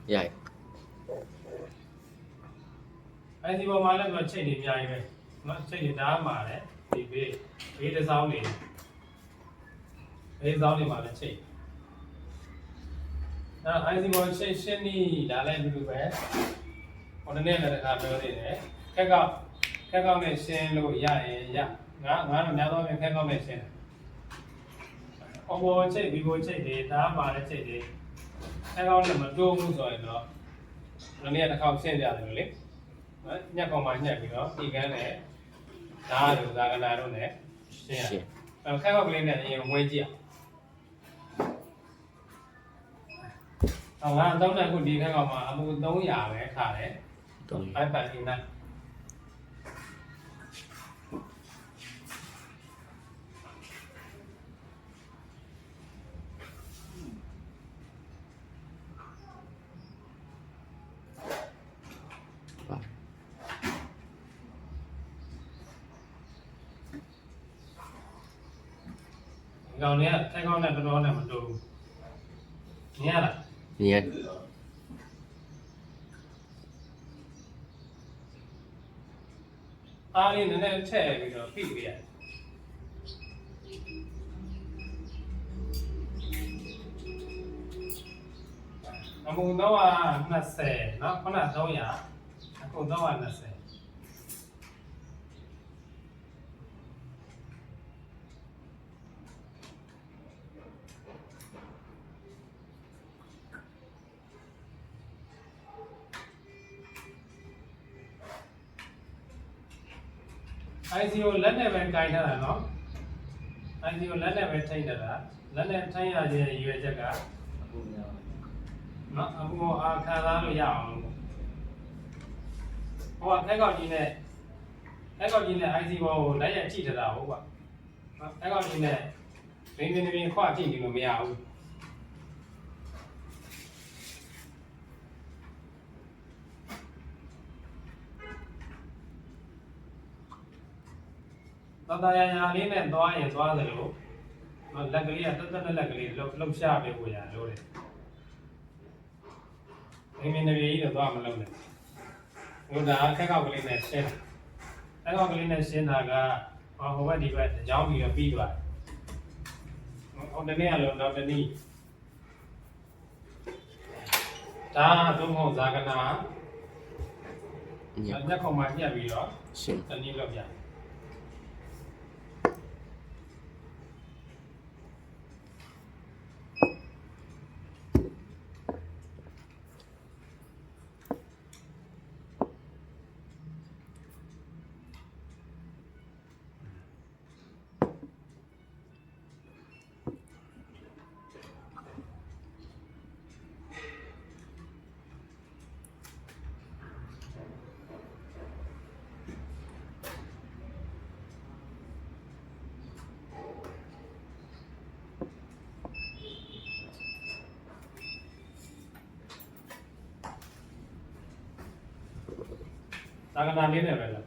Dạ. Ai thì bao mà là chạy đi nhảy vậy, nó chạy đi đá mà đấy, thì về cái sao này, cái sao này mà nó chạy. Ai thì bao chạy xe đi đá lên đi về, còn nên là cả đời đấy, cái con này xe lôi ya, ngã nó nhớ thôi cái con này xe. Ông bố chạy đi bố chạy đi đá mà nó chạy đi, cái con này mà trâu cũng rồi nó nên là không xe ra được đấy. Nhắc con mà nhắc đó đi cái này đá được ra cái nào đó này Dạ. khai học lên này nhiều nguyên chị ạ là tống này cũng đi khai học mà mua tống nhà này thả đấy phải phải như này Gạo này cái con này nó này một đồ nhé là Dạ. đi nó này trẻ vì nó phỉ vậy mua nó là xẻ nó có là đâu nhỉ cũng đâu là xẻ ICO lần này bên cạnh là nó ICO lần này bên thay là lần này thay là gì vậy chắc cả nó mua khá là lo giàu hoặc cái gọi gì này ICO lấy ra chỉ được đâu quá cái gọi gì này bên khoa chỉ thì nó mới giàu tao ta nhà này này toa rồi luôn mà lắc lì tất là lắc lì lúc xa về buổi nhà rồi mình này được toa mà lâu này rồi đã cái gạo cái này xem cái gạo cái này xem là cái hôm nay đi về giáo bị bị rồi hôm nay là lần đầu tiên đi ta tôi không ra cái nào nhắc không mà nhắc bị đó tận đi làm gì ta cái nào đến này vậy là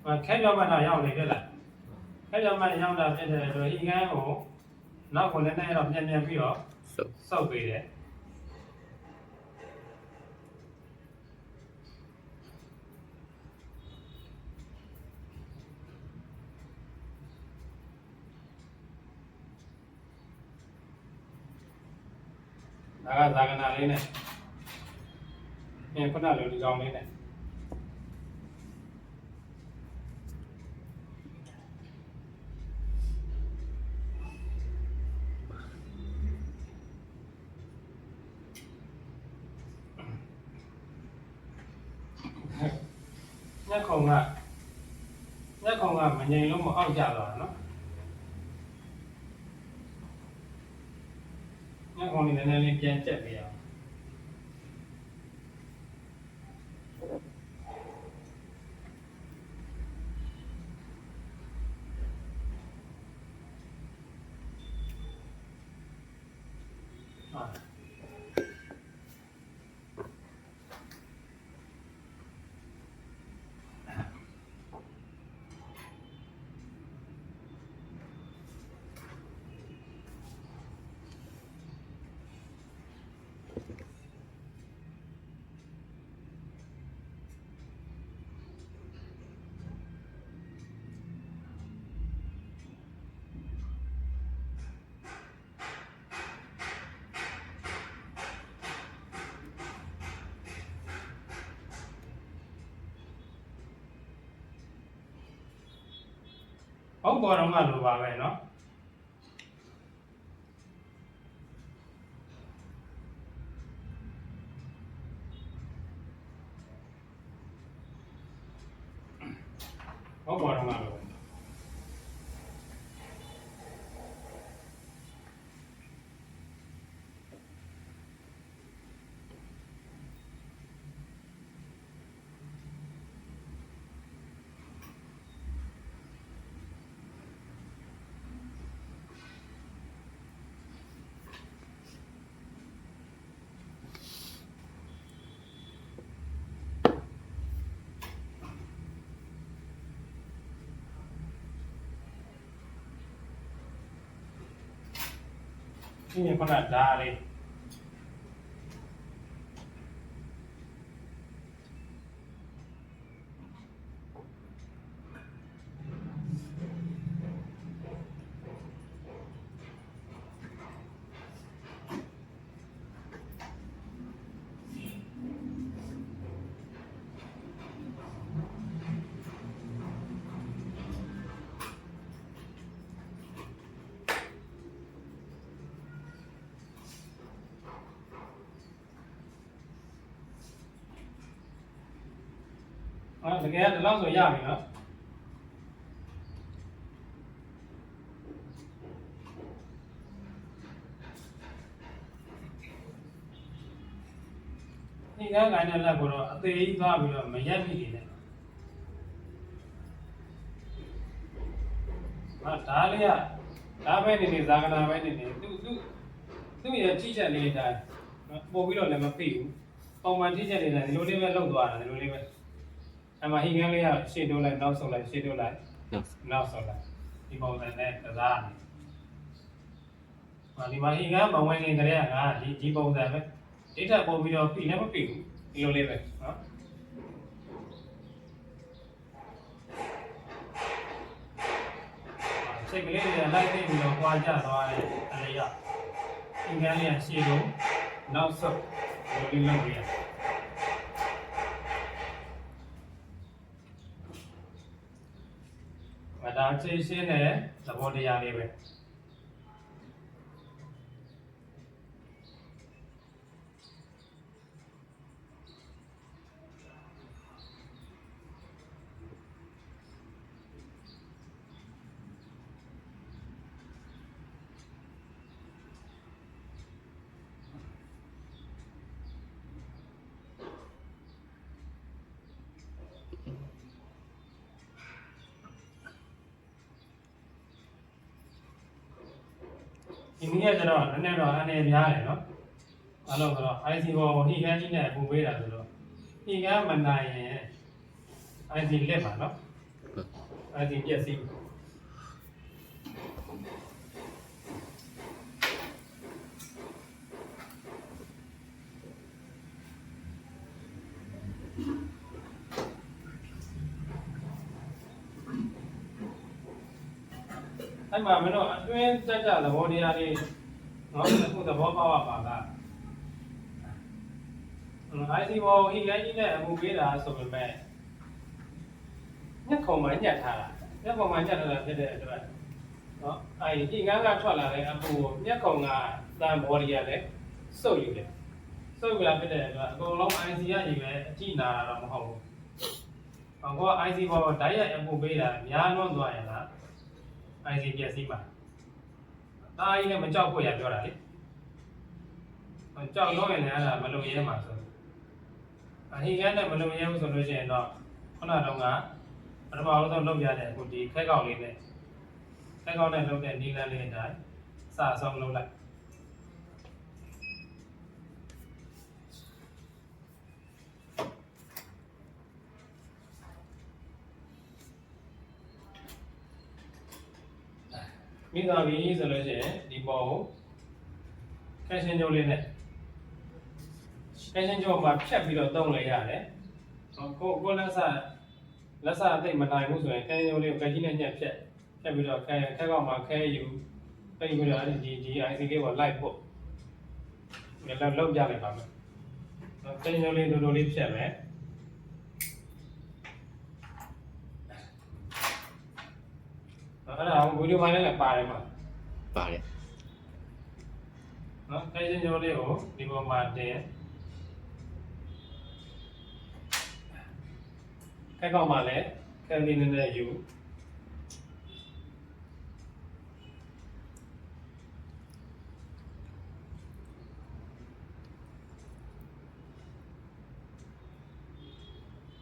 và khép cho bạn nào nhau này cái là khép cho bạn nhau là cái này rồi ý ngay của nó còn đến đây là nhanh bí đó sau về đấy ra cái nào đấy này em có nào được dòng đấy này nhắc không à mà nhìn lúc mà ông già rồi nó nhắc không thì nên lên trên chạy về ဟုတ်ပေါ်တော့မှလိုပါပဲเนาะဟုတ်ပေါ်တော့မှလိုဒီနေ့ခုနဓာတ်လေးတကယ်ဒီလောက်ဆိုရပြီနော်ဒီကကိုင်းတဲ့လက်ကိုတော့အသေးကြီးသွားပြီးတော့မရက်မိနေနဲ့ဓာတ်လေးကဓာတ်ပဲနေနေဇာကနာပဲနေနေသူ့ရဲ့ထိချက်လေးတိုင်းပို့ပြီးတော့လည်းမဖိဘူးပုံမှန်ထိချက်လေးတိုင်းဒီလိုလေးပဲလောက်သွားတာဒီလိုလေးပဲအမဟိငန်းလေးကရှေ့တိုးလိုက်နောက်ဆုတ်လိုက်ရှေ့တိုးလိုက်နောက်ဆုတ်လိုက်ဒီပုံစံနဲ့ကစားနေဒီမှာဟိငန်းမဝင်ခင်တည်းကငါဒီပုံစံပဲဒိဋ္ဌပို့ပြီးတော့ဖိလည်းမဖိဘူးဒီလိုလေးပဲနော်စိတ်ကလေးတွေလိုက်သိပြီးတော့ပွားကြသွားတယ်အလေးရဟိငန်းလေးကရှေ့တိုးနောက်ဆုတ်ဒီလိုလေးလုပ်ရဒါခြေရှင်းတဲ့သဘောတရားလေးပဲဒီနေ့ကျတော့နည်းနည်းတော့အနေများတယ်နော်အဲ့လိုဆိုတော့ IC ဘောဟိကန်းကြီးနဲ့ပူပေးတာဆိုတော့ဟိကန်းမနိုင်ရင် IC လက်ပါနော် IC ပြည့်စည်အဲ့မှာမင်းတို့အတွင်းတက်ကြသဘောတရားလေးနော်အခုသဘောပေါက်ပါလားIC ဘောဟိကန်းကြီးနဲ့အမှုပေးတာဆိုပေမဲ့ညက်ခုံမှညက်ထားတာညက်ခုံမှညက်ထားတာဖြစ်တဲ့အတွက်နော်အဲ့ဒီငန်းကထွက်လာတဲ့အပူကိုညက်ခုံကတန်ဘောဒီရလည်းစုပ်ယူတယ်စုပ်ယူလာဖြစ်တဲ့အတွက်အကုန်လုံး IC ရကြီးပဲအကြည့်နာတာတော့မဟုတ်ဘူး။ဟော IC ဘောဓာတ်ရိုက်အပူပေးတာများလွန်းသွားရင်လား IC ပြည့်စည်မှာ။ဒါကြီးလည်းမကြောက်ဖို့ရပြောတာလေ။ကြောက်လို့ရင်လည်းအဲ့ဒါမလုံရဲမှာဆို။အဟိကန်းနဲ့မလုံရဲဘူးဆိုလို့ရှိရင်တော့ခုနကတော့ကပထမဆုံးလုပ်ပြတဲ့အခုဒီခဲကောက်လေးနဲ့ခဲကောက်နဲ့လုပ်တဲ့နီလန်းလေးအတိုင်းစဆုံးလုပ်လိုက် မိသားပြီးဆိုလို့ရှိရင်ဒီပေါ်ကိုကဲရှင်းကြိုးလေးနဲ့ကဲရှင်းကြိုးမှာဖြတ်ပြီးတော့တုံးလိုက်ရတယ်ကိုလက်စအသိမနိုင်ဘူးဆိုရင်ကဲရှင်းကြိုးလေးကိုကဲကြီးနဲ့ညှက်ဖြတ်ပြီးတော့ခဲကောက်မှာခဲယူပိတ်ပြီးတော့ဒီ IC လေးကိုလိုက်ပို့လောက်ပြလိုက်ပါမယ်ကဲရှင်းကြိုးလေးတိုးလေးဖြတ်မယ်အဲ့ဒါဗီဒီယိုဖိုင်လေးလည်းပါတယ်မှာပါတယ်နော်ကဲရှင်းကြိုးလေးကိုဒီပေါ်မှာတင်ခဲကောက်မှာလည်းခဲလေးနဲ့ယူ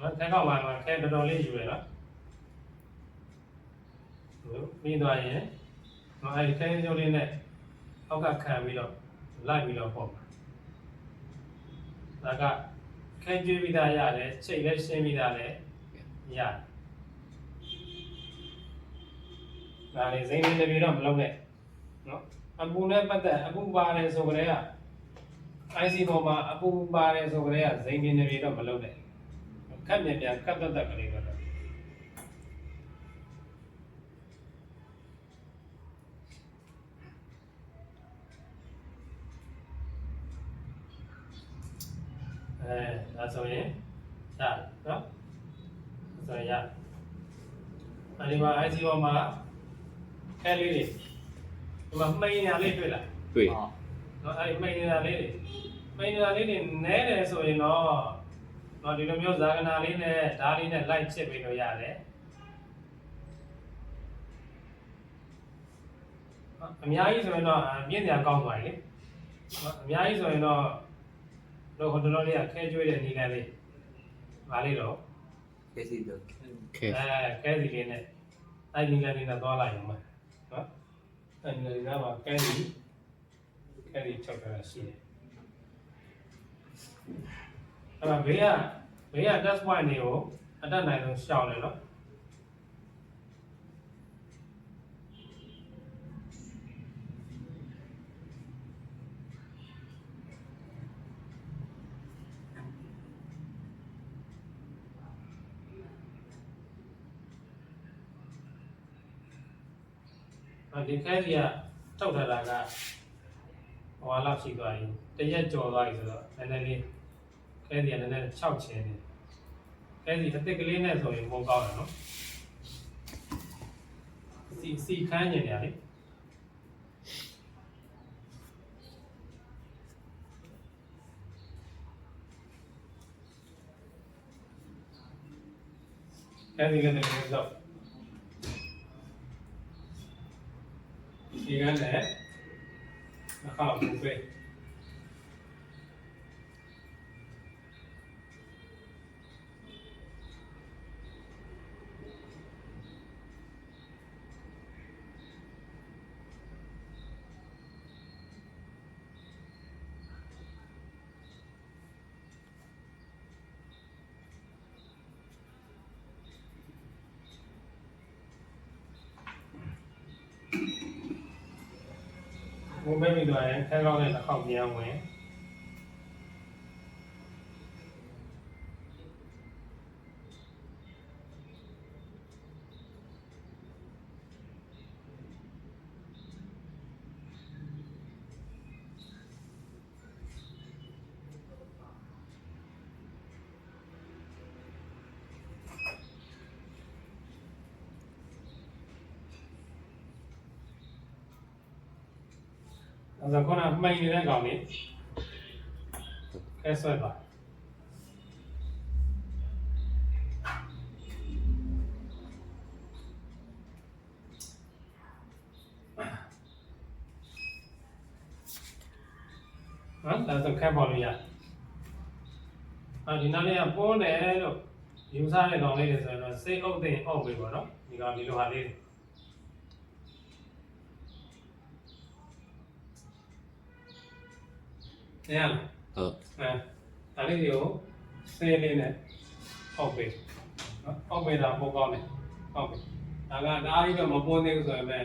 နော်ခဲကောက်မှာခဲတော်လေးယူရနော်ပြီးသွားရင်အဲဒီခဲကြိုးလေးနဲ့အောက်ကခံပြီးတော့လိုက်ပြီးတော့ပေါ့ဒါကခဲကျွေးပြီးသားရတယ်ချိတ်လည်းရှင်းပြီးသားလည်းရတယ်ဒါလေးစိမ့်လေးလည်းပြီးတော့မလုပ်နဲ့နော်အပူနဲ့ပတ်သက်အပူပါတယ်ဆိုကြတဲ့က IC ပေါ်မှာအပူပါတယ်ဆိုကြတဲ့ကစိမ့်လေးလည်းပြီးတော့မလုပ်နဲ့ခက်မြန်ခက်တတ်ကလေးတော့ဒါဆိုရင်ဒါနော်ဆိုရင်အဲဒီမှာ IC ပေါ်မှာခဲလေးတွေဒီမှာမိန်နေတာလေးတွေ့လားတွေ့နော်အဲဒီမိန်နေတာလေးတွေနဲတယ်ဆိုရင်တော့ဒီလိုမျိုးဇာကနာလေးနဲ့ဓာတ်လေးနဲ့လိုက်ချစ်ပြီးတော့ရတယ်အများကြီးဆိုရင်တော့ပြည့်စရာကောင်းသွားပြီလေအများကြီးဆိုရင်တော့တော့ဟိုတော်လေးကခဲကျွေးတဲ့နေကလေးဗာလေးတော့ခဲစီတော့ခဲစီလေးနဲ့အဲ့ဒီနေကလေးနဲ့သွားလိုက်အောင်မနော်အဲ့ဒီနေကမှာခဲစီချုပ်တာရှိတယ်အဲ့ဒါဘေးက test point တွေကိုအတက်နိုင်ဆုံးရှောင်တယ်နော်ဒီခဲကြီးကတောက်ထားတာကဟိုလောက်ရှိသွားပြီတရက်ကြော်သွားပြီဆိုတော့နည်းနည်းလေးခဲကြီးကနည်းနည်း6ချင်တယ်ခဲကြီးအသစ်ကလေးနဲ့ဆိုရင်ပိုကောင်းတယ်နော်စီခန်းကျင်တယ်လေခဲကြီးလည်းတကယ်တော့ဒီကနေ့အခါဘူးပဲဘုံပဲပြီးသွားရင်ခဲကောင်းတဲ့တစ်ခေါက်ပြန်ဝင်အဲ့ဒါကမှိန်နေတဲ့ကောင်လေးခဲဆွဲပါနော်ဒါဆိုခဲပေါ်လို့ရဒီနောက်လေးကပိုးတယ်လို့ယူဆတဲ့ကောင်လေးတွေဆိုရင်တော့စိတ်အုပ်သိအုပ်ပြီပေါ့နော်ဒီကောင်ဒီလိုဟာလေးနေရလားဟုတ်ဒါလေးတွေကိုဆေးလေးနဲ့အောက်ပေးနော်အောက်ပေးတာပိုကောင်းတယ်ဟုတ်ပြီဒါကဒါကြီးတော့မပေါ်သေးဘူးဆိုရင်ပဲ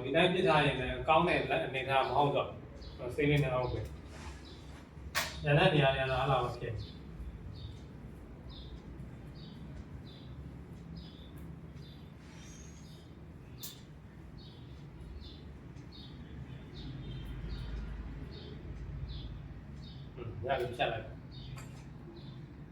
ဒီတိုင်းပြစ်ထားရင်လည်းကောင်းတဲ့အနေထားမဟုတ်တော့စိတ်လေးနဲ့အောင်ပဲညနေနေရာလည်းအားလာမဖြစ်ရပြီဖြတ်လိုက်